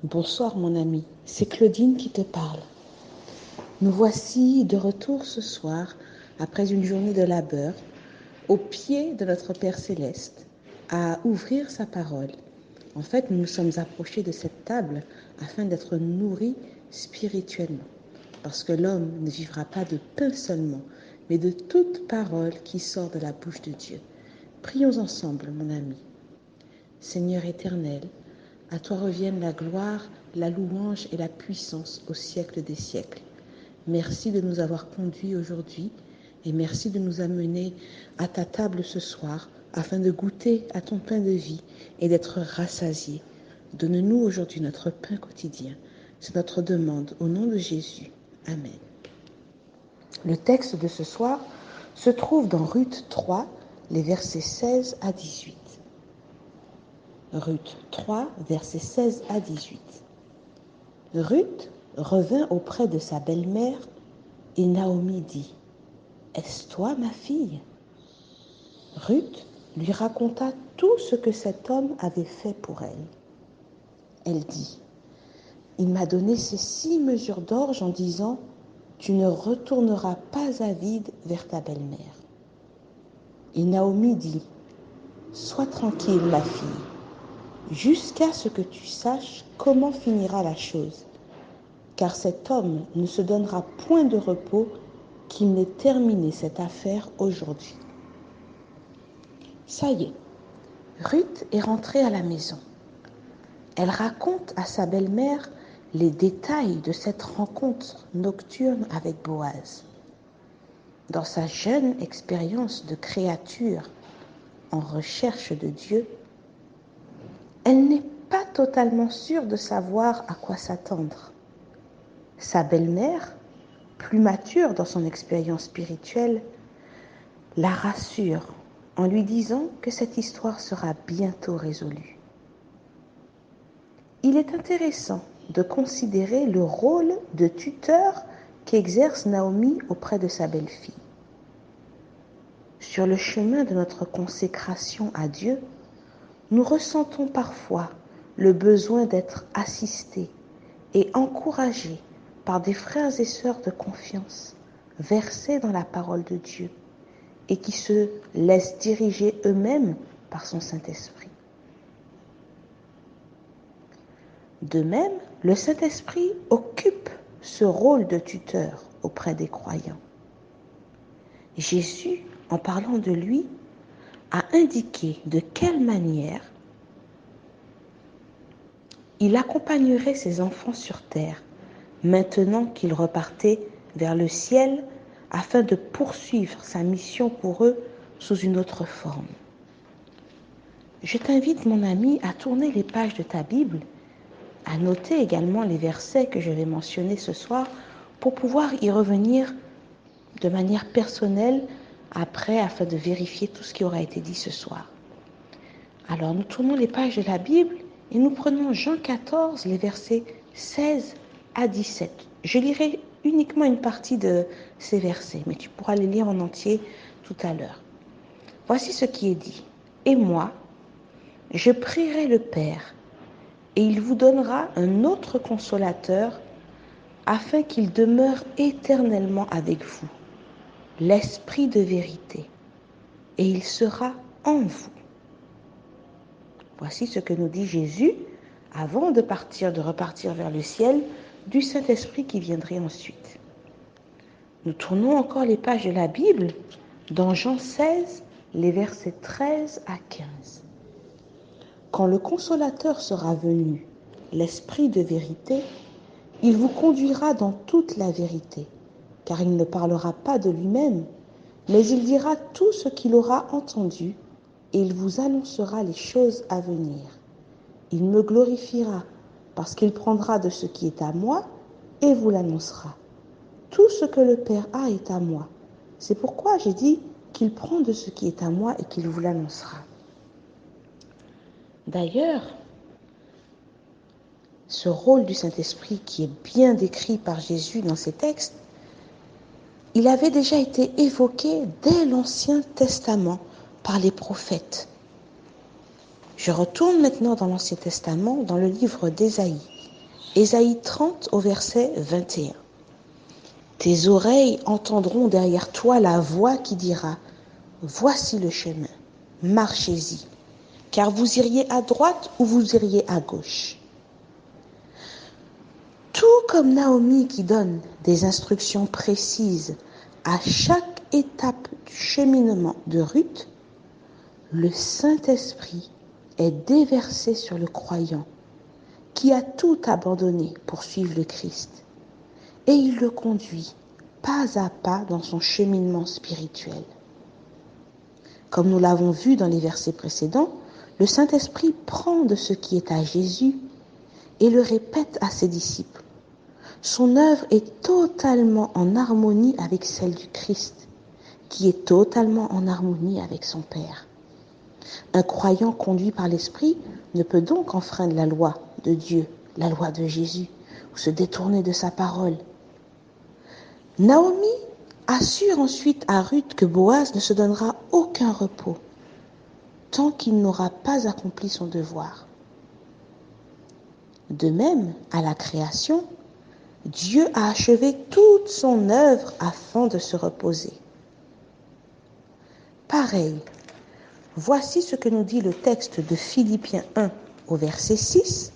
Bonsoir mon ami, c'est Claudine qui te parle. Nous voici de retour ce soir, après une journée de labeur, au pied de notre Père Céleste, à ouvrir sa parole. En fait, nous nous sommes approchés de cette table afin d'être nourris spirituellement. Parce que l'homme ne vivra pas de pain seulement, mais de toute parole qui sort de la bouche de Dieu. Prions ensemble, mon ami. Seigneur éternel, à toi reviennent la gloire, la louange et la puissance au siècle des siècles. Merci de nous avoir conduits aujourd'hui et merci de nous amener à ta table ce soir afin de goûter à ton pain de vie et d'être rassasiés. Donne-nous aujourd'hui notre pain quotidien. C'est notre demande au nom de Jésus. Amen. Le texte de ce soir se trouve dans Ruth 3, les versets 16 à 18. Ruth 3, versets 16 à 18. Ruth revint auprès de sa belle-mère et Naomi dit : « Est-ce toi, ma fille ? » Ruth lui raconta tout ce que cet homme avait fait pour elle. Elle dit : « Il m'a donné ces 6 mesures d'orge en disant : tu ne retourneras pas à vide vers ta belle-mère. Et Naomi dit : sois tranquille, ma fille, jusqu'à ce que tu saches comment finira la chose, car cet homme ne se donnera point de repos qu'il n'ait terminé cette affaire aujourd'hui. Ça y est, Ruth est rentrée à la maison. Elle raconte à sa belle-mère les détails de cette rencontre nocturne avec Boaz. Dans sa jeune expérience de créature en recherche de Dieu, elle n'est pas totalement sûre de savoir à quoi s'attendre. Sa belle-mère, plus mature dans son expérience spirituelle, la rassure en lui disant que cette histoire sera bientôt résolue. Il est intéressant de considérer le rôle de tuteur qu'exerce Naomi auprès de sa belle-fille. Sur le chemin de notre consécration à Dieu, nous ressentons parfois le besoin d'être assistés et encouragés par des frères et sœurs de confiance, versés dans la parole de Dieu et qui se laissent diriger eux-mêmes par son Saint-Esprit. De même, le Saint-Esprit occupe ce rôle de tuteur auprès des croyants. Jésus, en parlant de lui, a indiqué de quelle manière il accompagnerait ses enfants sur terre, maintenant qu'il repartait vers le ciel afin de poursuivre sa mission pour eux sous une autre forme. Je t'invite, mon ami, à tourner les pages de ta Bible, à noter également les versets que je vais mentionner ce soir pour pouvoir y revenir de manière personnelle après afin de vérifier tout ce qui aura été dit ce soir. Alors nous tournons les pages de la Bible et nous prenons Jean 14, les versets 16 à 17. Je lirai uniquement une partie de ces versets, mais tu pourras les lire en entier tout à l'heure. Voici ce qui est dit. « Et moi, je prierai le Père, et il vous donnera un autre consolateur, afin qu'il demeure éternellement avec vous, l'Esprit de vérité, et il sera en vous. » Voici ce que nous dit Jésus avant de repartir vers le ciel, du Saint-Esprit qui viendrait ensuite. Nous tournons encore les pages de la Bible dans Jean 16, les versets 13 à 15. Quand le Consolateur sera venu, l'Esprit de vérité, il vous conduira dans toute la vérité, car il ne parlera pas de lui-même, mais il dira tout ce qu'il aura entendu et il vous annoncera les choses à venir. Il me glorifiera parce qu'il prendra de ce qui est à moi et vous l'annoncera. Tout ce que le Père a est à moi. C'est pourquoi j'ai dit qu'il prend de ce qui est à moi et qu'il vous l'annoncera. D'ailleurs, ce rôle du Saint-Esprit qui est bien décrit par Jésus dans ces textes, il avait déjà été évoqué dès l'Ancien Testament par les prophètes. Je retourne maintenant dans l'Ancien Testament, dans le livre d'Ésaïe. Ésaïe 30 au verset 21. Tes oreilles entendront derrière toi la voix qui dira « Voici le chemin, marchez-y, car vous iriez à droite ou vous iriez à gauche. » Tout comme Naomi qui donne des instructions précises à chaque étape du cheminement de Ruth, le Saint-Esprit est déversé sur le croyant qui a tout abandonné pour suivre le Christ. Et il le conduit pas à pas dans son cheminement spirituel. Comme nous l'avons vu dans les versets précédents, le Saint-Esprit prend de ce qui est à Jésus et le répète à ses disciples. Son œuvre est totalement en harmonie avec celle du Christ, qui est totalement en harmonie avec son Père. Un croyant conduit par l'Esprit ne peut donc enfreindre la loi de Dieu, la loi de Jésus, ou se détourner de sa parole. Naomi assure ensuite à Ruth que Boaz ne se donnera aucun repos tant qu'il n'aura pas accompli son devoir. De même, à la création, Dieu a achevé toute son œuvre afin de se reposer. Pareil, voici ce que nous dit le texte de Philippiens 1 au verset 6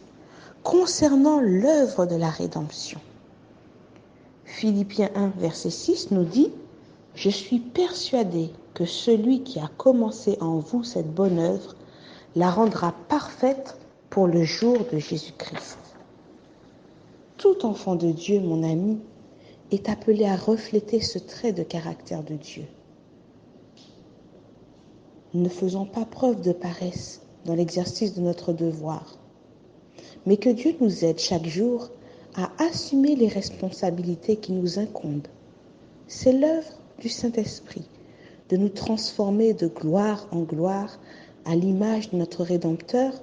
concernant l'œuvre de la rédemption. Philippiens 1 verset 6 nous dit « Je suis persuadé que celui qui a commencé en vous cette bonne œuvre la rendra parfaite pour le jour de Jésus-Christ. » Tout enfant de Dieu, mon ami, est appelé à refléter ce trait de caractère de Dieu. Ne faisons pas preuve de paresse dans l'exercice de notre devoir, mais que Dieu nous aide chaque jour à assumer les responsabilités qui nous incombent. C'est l'œuvre du Saint-Esprit de nous transformer de gloire en gloire à l'image de notre Rédempteur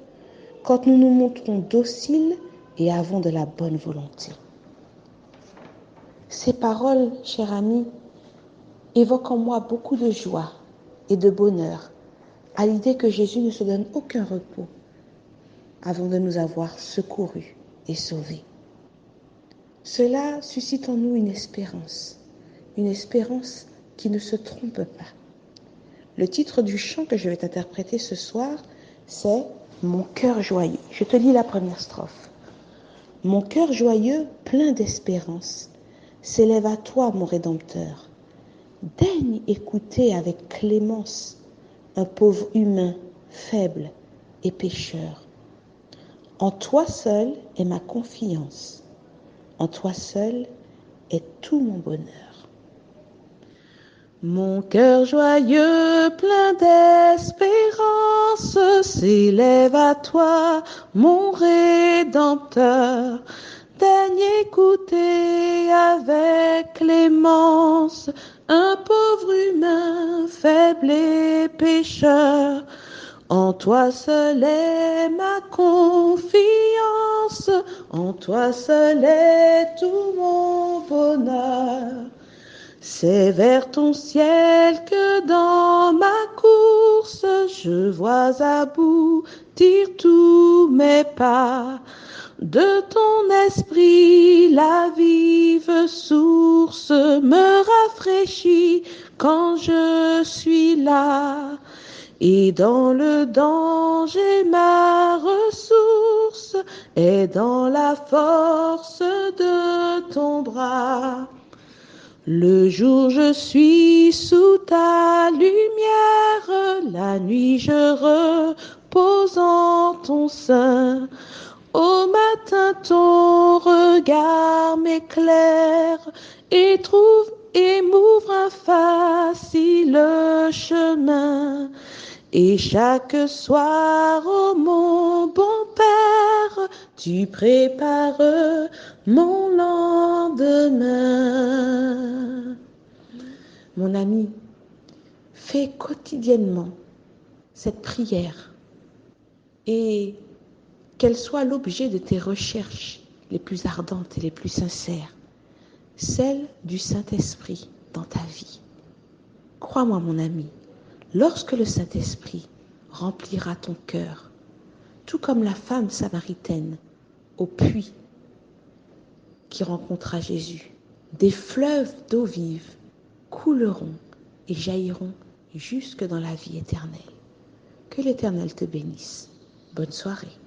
quand nous nous montrons dociles et avons de la bonne volonté. Ces paroles, cher ami, évoquent en moi beaucoup de joie et de bonheur à l'idée que Jésus ne se donne aucun repos avant de nous avoir secourus et sauvés. Cela suscite en nous une espérance qui ne se trompe pas. Le titre du chant que je vais t'interpréter ce soir, c'est « Mon cœur joyeux ». Je te lis la première strophe. « Mon cœur joyeux, plein d'espérance, s'élève à toi, mon Rédempteur. Daigne écouter avec clémence un pauvre humain, faible et pécheur. En toi seul est ma confiance, en toi seul est tout mon bonheur. Mon cœur joyeux, plein d'espérance, s'élève à toi, mon Rédempteur. Daigne écouter avec clémence un pauvre humain, faible et pécheur. En toi seul est ma confiance, en toi seul est tout mon bonheur. C'est vers ton ciel que dans ma course je vois aboutir tous mes pas. De ton esprit la vive source me rafraîchit quand je suis là. Et dans le danger ma ressource est dans la force de ton bras. Le jour je suis sous ta lumière, la nuit je repose en ton sein. Au matin ton regard m'éclaire et m'ouvre un facile chemin. Et chaque soir, ô mon bon Père, tu prépares mon lendemain. Mon ami, fais quotidiennement cette prière et qu'elle soit l'objet de tes recherches les plus ardentes et les plus sincères, celle du Saint-Esprit dans ta vie. Crois-moi, mon ami, lorsque le Saint-Esprit remplira ton cœur, tout comme la femme samaritaine au puits qui rencontrera Jésus, des fleuves d'eau vive couleront et jailliront jusque dans la vie éternelle. Que l'Éternel te bénisse. Bonne soirée.